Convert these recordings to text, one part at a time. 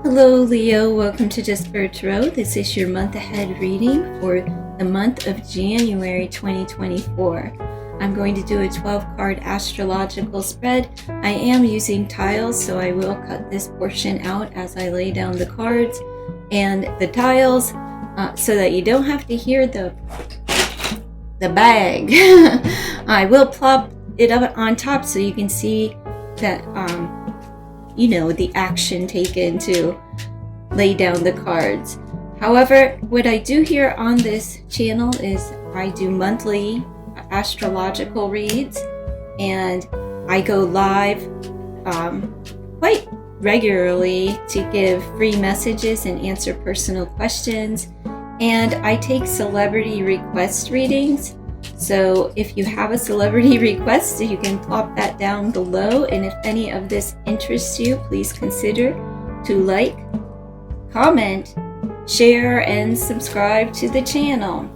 Hello Leo, welcome to Just for Tarot. This is your month ahead reading for the month of January 2024. I'm going to do a 12-card astrological spread. I am using tiles, so I will cut this portion out as I lay down the cards and the tiles so that you don't have to hear the bag. I will plop it up on top so you can see that the action taken to lay down the cards. However, what I do here on this channel is I do monthly astrological reads, and I go live quite regularly to give free messages and answer personal questions, and I take celebrity request readings. So if you have a celebrity request, you can plop that down below, and if any of this interests you, please consider to like, comment, share, and subscribe to the channel.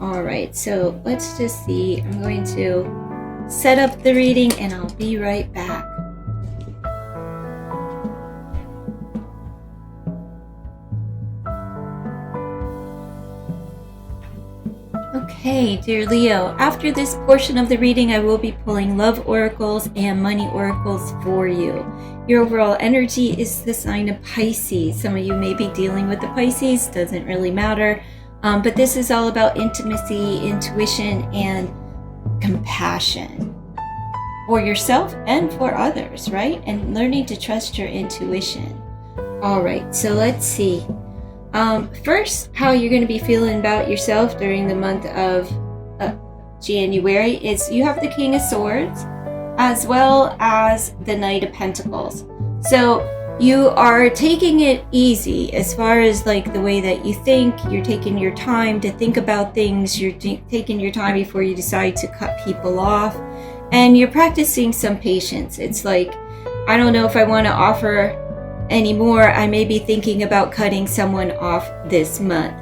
Alright, so let's just see. I'm going to set up the reading and I'll be right back. Okay, dear Leo, after this portion of the reading, I will be pulling love oracles and money oracles for you. Your overall energy is the sign of Pisces. Some of you may be dealing with the Pisces, doesn't really matter. But this is all about intimacy, intuition, and compassion for yourself and for others, right? And learning to trust your intuition. All right, so let's see. First, how you're going to be feeling about yourself during the month of January is you have the King of Swords as well as the Knight of Pentacles. So you are taking it easy as far as like the way that you think. You're taking your time to think about things. You're taking your time before you decide to cut people off. And you're practicing some patience. It's like, I don't know if I want to offer anymore. I may be thinking about cutting someone off this month.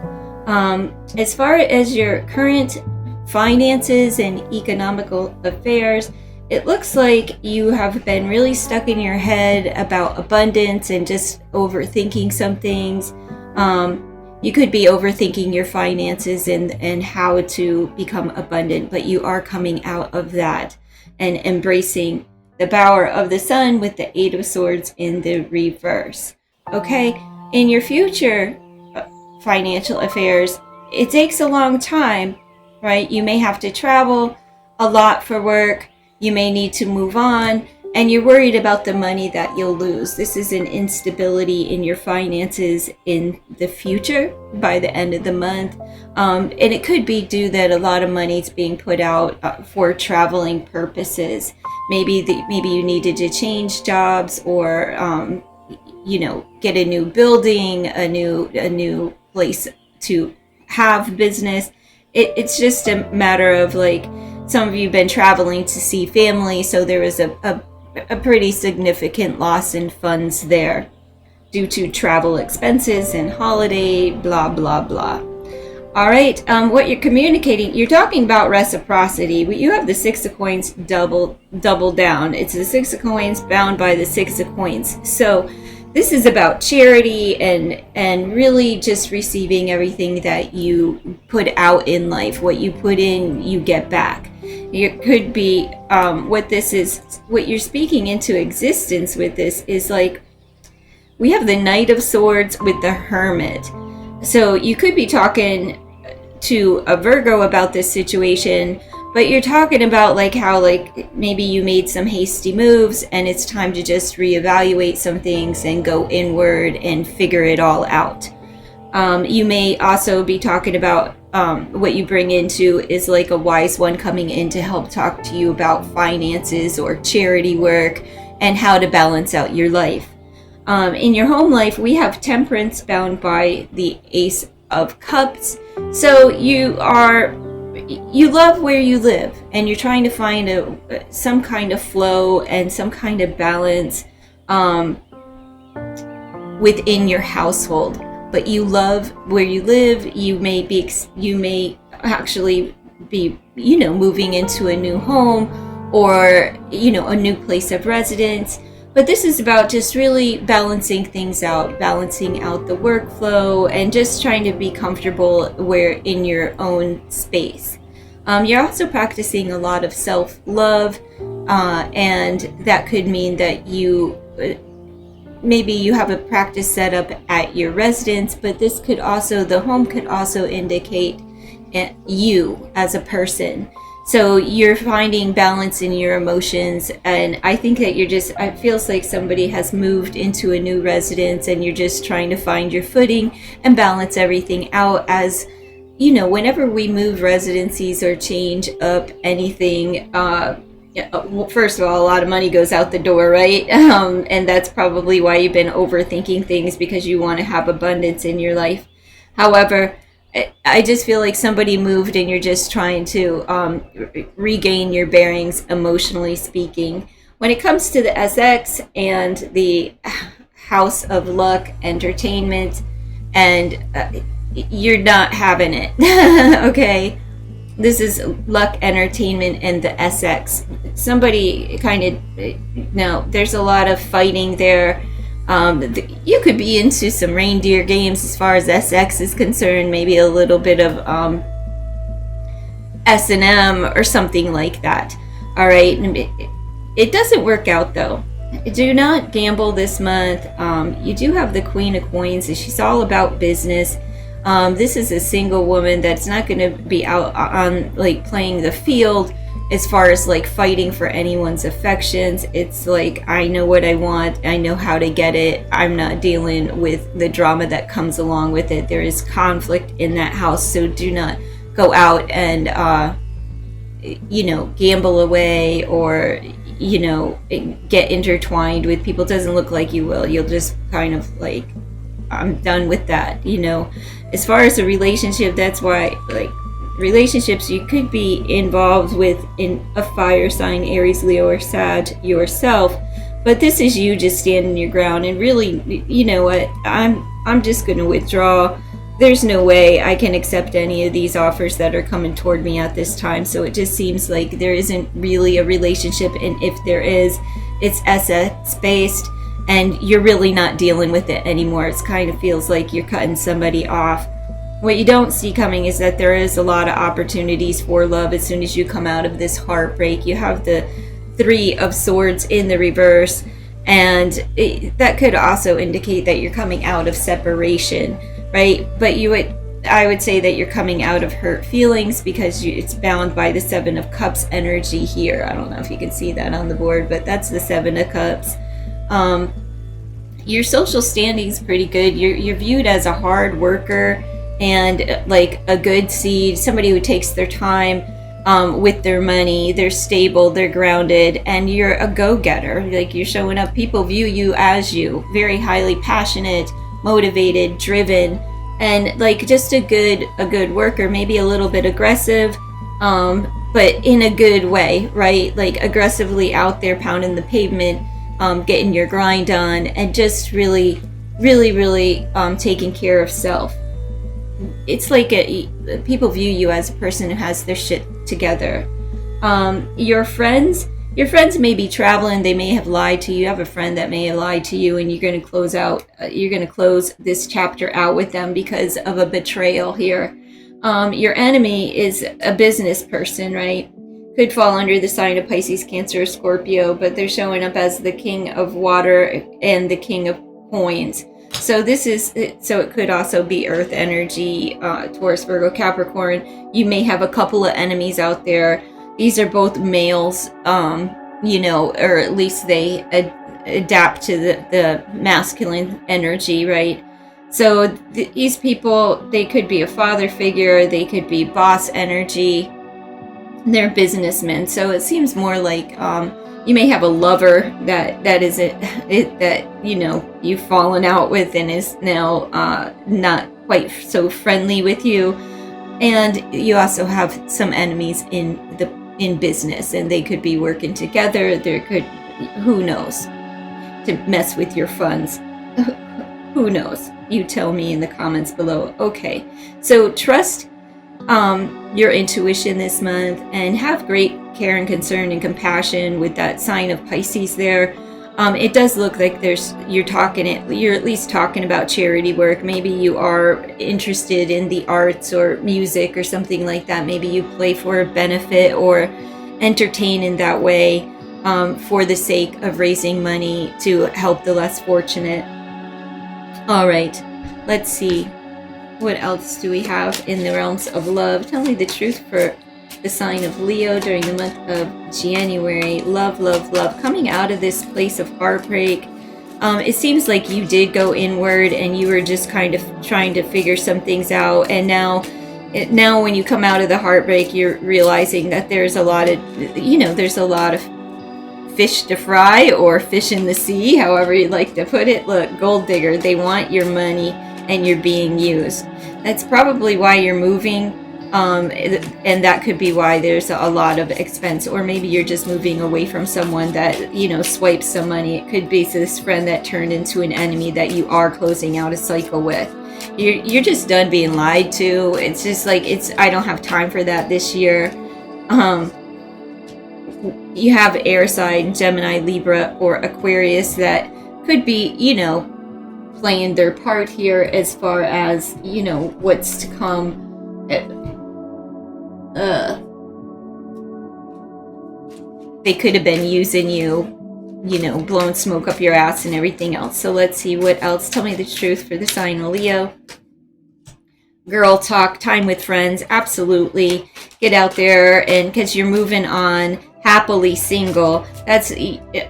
As far as your current finances and economical affairs, it looks like you have been really stuck in your head about abundance and just overthinking some things. You could be overthinking your finances and how to become abundant, but you are coming out of that and embracing the power of the sun with the Eight of Swords in the reverse. Okay, in your future financial affairs, it takes a long time, right? You may have to travel a lot for work. You may need to move on, and you're worried about the money that you'll lose. This is an instability in your finances in the future by the end of the month. And it could be due that a lot of money is being put out for traveling purposes. Maybe you needed to change jobs or, get a new building, a new place to have business. It's just a matter of like, some of you have been traveling to see family, so there was a pretty significant loss in funds there due to travel expenses and holiday, blah, blah, blah. All right, what you're communicating, you're talking about reciprocity. You have the Six of Coins double down. It's the Six of Coins bound by the Six of Coins. So this is about charity and really just receiving everything that you put out in life. What you put in, you get back. It could be what you're speaking into existence with this is like, we have the Knight of Swords with the Hermit. So you could be talking to a Virgo about this situation, but you're talking about like how like maybe you made some hasty moves and it's time to just reevaluate some things and go inward and figure it all out. You may also be talking about what you bring into is like a wise one coming in to help talk to you about finances or charity work and how to balance out your life. In your home life, we have Temperance bound by the Ace of Cups. So you love where you live and you're trying to find some kind of flow and some kind of balance within your household. But you love where you live. You may actually be, moving into a new home or, a new place of residence. But this is about just really balancing things out, balancing out the workflow, and just trying to be comfortable where in your own space. You're also practicing a lot of self-love, and that could mean that maybe you have a practice set up at your residence, but the home could also indicate you as a person. So you're finding balance in your emotions, and I think that it feels like somebody has moved into a new residence and you're just trying to find your footing and balance everything out. As you know, whenever we move residencies or change up anything, first of all, a lot of money goes out the door, right? And that's probably why you've been overthinking things, because you want to have abundance in your life. However, I just feel like somebody moved and you're just trying to regain your bearings, emotionally speaking. When it comes to the SX and the House of Luck, Entertainment, and you're not having it, okay? This is Luck, Entertainment, and the SX. Somebody there's a lot of fighting there. You could be into some reindeer games as far as SX is concerned, maybe a little bit of S&M or something like that. All right, it doesn't work out though. Do not gamble this month. You do have the Queen of Coins, and she's all about business. This is a single woman that's not going to be out on like playing the field as far as like fighting for anyone's affections. It's like, I know what I want, I know how to get it, I'm not dealing with the drama that comes along with it. There is conflict in that house, so do not go out and gamble away or get intertwined with people. It doesn't look like you will. You'll just kind of like, I'm done with that. As far as a relationship, that's why relationships you could be involved with in a fire sign, Aries, Leo, or Sag yourself, but this is you just standing your ground and really, you know what, I'm just going to withdraw. There's no way I can accept any of these offers that are coming toward me at this time. So it just seems like there isn't really a relationship, and if there is, it's SX based and you're really not dealing with it anymore. It kind of feels like you're cutting somebody off. What you don't see coming is that there is a lot of opportunities for love as soon as you come out of this heartbreak. You have the Three of Swords in the reverse, and that could also indicate that you're coming out of separation, right? But I would say that you're coming out of hurt feelings because it's bound by the Seven of Cups energy here. I don't know if you can see that on the board, but that's the Seven of Cups. Your social standing is pretty good. You're viewed as a hard worker and like a good seed, somebody who takes their time with their money. They're stable, they're grounded, and you're a go-getter. Like, you're showing up. People view you as you, very highly passionate, motivated, driven, and like just a good worker. Maybe a little bit aggressive, but in a good way, right? Like aggressively out there pounding the pavement, getting your grind on, and just really taking care of self. It's like people view you as a person who has their shit together. Your friends may be traveling. They may have lied to you. You have a friend that may have lied to you, and you're going to close this chapter out with them because of a betrayal here. Your enemy is a business person, right? Could fall under the sign of Pisces, Cancer, or Scorpio, but they're showing up as the King of Water and the King of Coins. So it could also be Earth energy, Taurus, Virgo, Capricorn. You may have a couple of enemies out there. These are both males, or at least they adapt to the masculine energy, right? So these people, they could be a father figure, they could be boss energy, they're businessmen. So it seems more like you may have a lover that you've fallen out with and is now not quite so friendly with you. And you also have some enemies in business, and they could be working together. Who knows, to mess with your funds. Who knows? You tell me in the comments below. Okay, so trust your intuition this month, and have great care and concern and compassion with that sign of Pisces there. It does look like you're at least talking about charity work. Maybe you are interested in the arts or music or something like that. Maybe you play for a benefit or entertain in that way, for the sake of raising money to help the less fortunate. All right, let's see. What else do we have in the realms of love? Tell me the truth for the sign of Leo during the month of January. Love, love, love. Coming out of this place of heartbreak, it seems like you did go inward and you were just kind of trying to figure some things out. And now when you come out of the heartbreak, you're realizing that there's a lot of fish to fry, or fish in the sea, however you'd like to put it. Look, gold digger, they want your money and you're being used. That's probably why you're moving, and that could be why there's a lot of expense. Or maybe you're just moving away from someone that, swipes some money. It could be this friend that turned into an enemy that you are closing out a cycle with. You're just done being lied to. It's just like, I don't have time for that this year. You have air sign, Gemini, Libra, or Aquarius that could be, playing their part here as far as, what's to come. They could have been using you, blowing smoke up your ass and everything else. So let's see what else. Tell me the truth for the sign of Leo. Girl talk, time with friends, absolutely. Get out there, and because you're moving on, happily single. That's,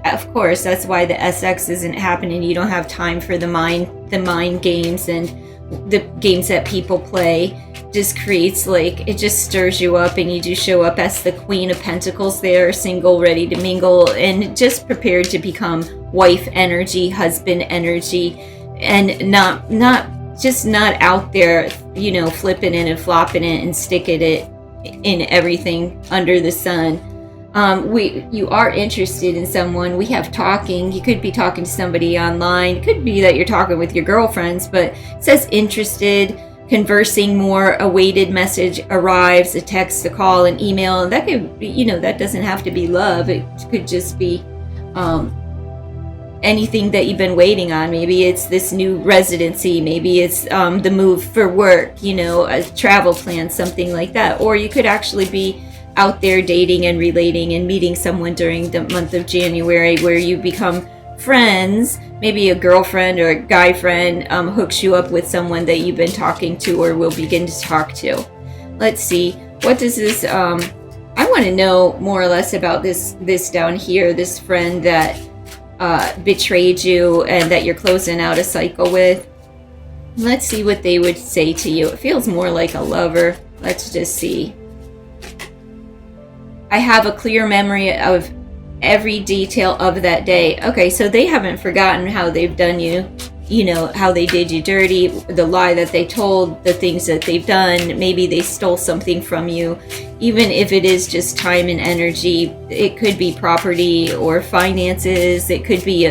of course, that's why the SX isn't happening. You don't have time for the mind games and the games that people play. Just creates, it just stirs you up, and you do show up as the Queen of Pentacles there, single, ready to mingle, and just prepared to become wife energy, husband energy, and not out there, flipping it and flopping it and sticking it in everything under the sun. You are interested in someone. We have talking. You could be talking to somebody online. It could be that you're talking with your girlfriends, but it says interested, conversing more, awaited message arrives, a text, a call, an email. And that could be, that doesn't have to be love. It could just be anything that you've been waiting on. Maybe it's this new residency. Maybe it's the move for work, a travel plan, something like that. Or you could actually be out there dating and relating and meeting someone during the month of January, where you become friends. Maybe a girlfriend or a guy friend hooks you up with someone that you've been talking to or will begin to talk to. Let's see, what does this I want to know more or less about this down here, this friend that betrayed you and that you're closing out a cycle with. Let's see what they would say to you. It feels more like a lover. Let's just see. I have a clear memory of every detail of that day. Okay, so they haven't forgotten how they've done you, how they did you dirty, the lie that they told, the things that they've done. Maybe they stole something from you, even if it is just time and energy. It could be property or finances. It could be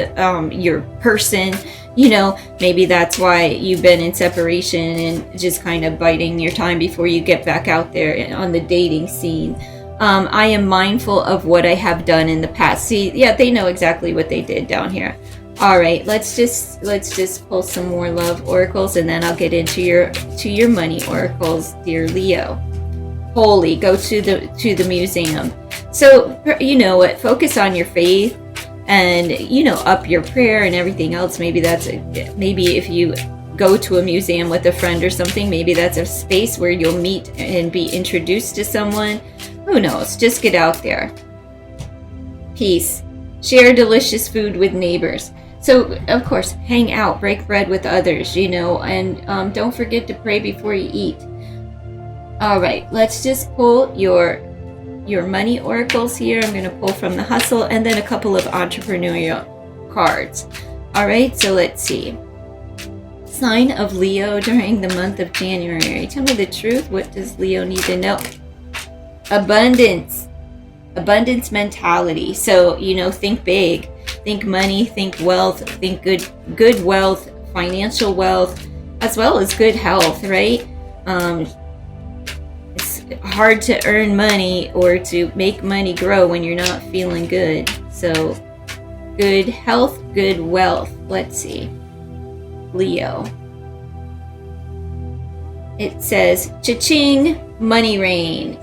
your person. Maybe that's why you've been in separation and just kind of biding your time before you get back out there on the dating scene. I am mindful of what I have done in the past. See, yeah, they know exactly what they did down here. All right, let's just pull some more love oracles, and then I'll get into your money oracles, dear Leo. Holy, go to the museum. So what? Focus on your faith, and up your prayer and everything else. Maybe if you go to a museum with a friend or something, maybe that's a space where you'll meet and be introduced to someone. Who knows? Just get out there. Peace. Share delicious food with neighbors. So, of course, hang out, break bread with others, and don't forget to pray before you eat. All right, let's just pull your money oracles here. I'm going to pull from the hustle and then a couple of entrepreneurial cards. All right, so let's see. Sign of Leo during the month of January. Tell me the truth. What does Leo need to know? Abundance mentality. So, think big, think money, think wealth, think good wealth, financial wealth, as well as good health, right? It's hard to earn money or to make money grow when you're not feeling good. So good health, good wealth. Let's see. Leo. It says, cha-ching, money rain.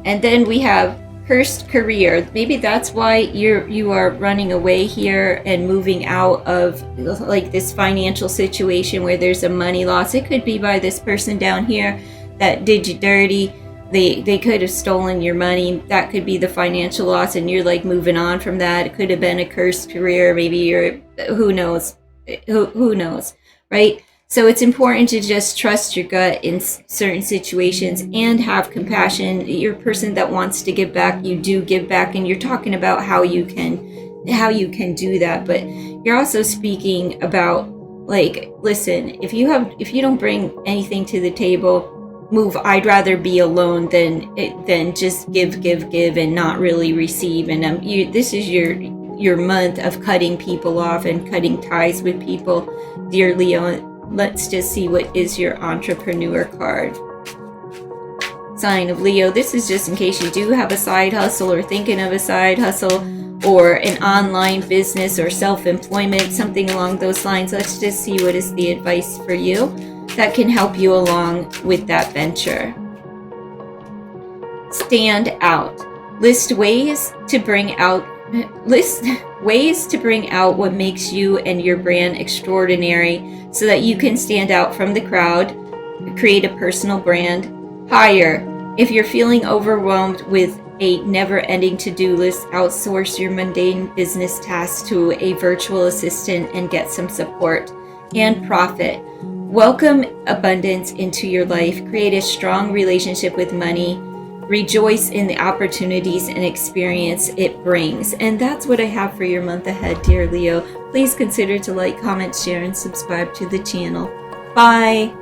And then we have cursed career. Maybe that's why you are running away here and moving out of like this financial situation where there's a money loss. It could be by this person down here that did you dirty. They could have stolen your money. That could be the financial loss, and you're like moving on from that. It could have been a cursed career. Maybe you're, who knows? Who knows, right? So it's important to just trust your gut in certain situations and have compassion. You're a person that wants to give back. You do give back, and you're talking about how you can do that. But you're also speaking about, like, listen, if you don't bring anything to the table, move. I'd rather be alone than just give and not really receive. And this is your month of cutting people off and cutting ties with people, dear Leo. Let's just see what is your entrepreneur card. Sign of Leo. This is just in case you do have a side hustle or thinking of a side hustle or an online business or self-employment, something along those lines. Let's just see what is the advice for you that can help you along with that venture. Stand out. List ways to bring out what makes you and your brand extraordinary so that you can stand out from the crowd, create a personal brand. Hire. If you're feeling overwhelmed with a never-ending to-do list, outsource your mundane business tasks to a virtual assistant and get some support. And profit. Welcome abundance into your life. Create a strong relationship with money. Rejoice in the opportunities and experience it brings. And that's what I have for your month ahead, dear Leo. Please consider to like, comment, share, and subscribe to the channel. Bye!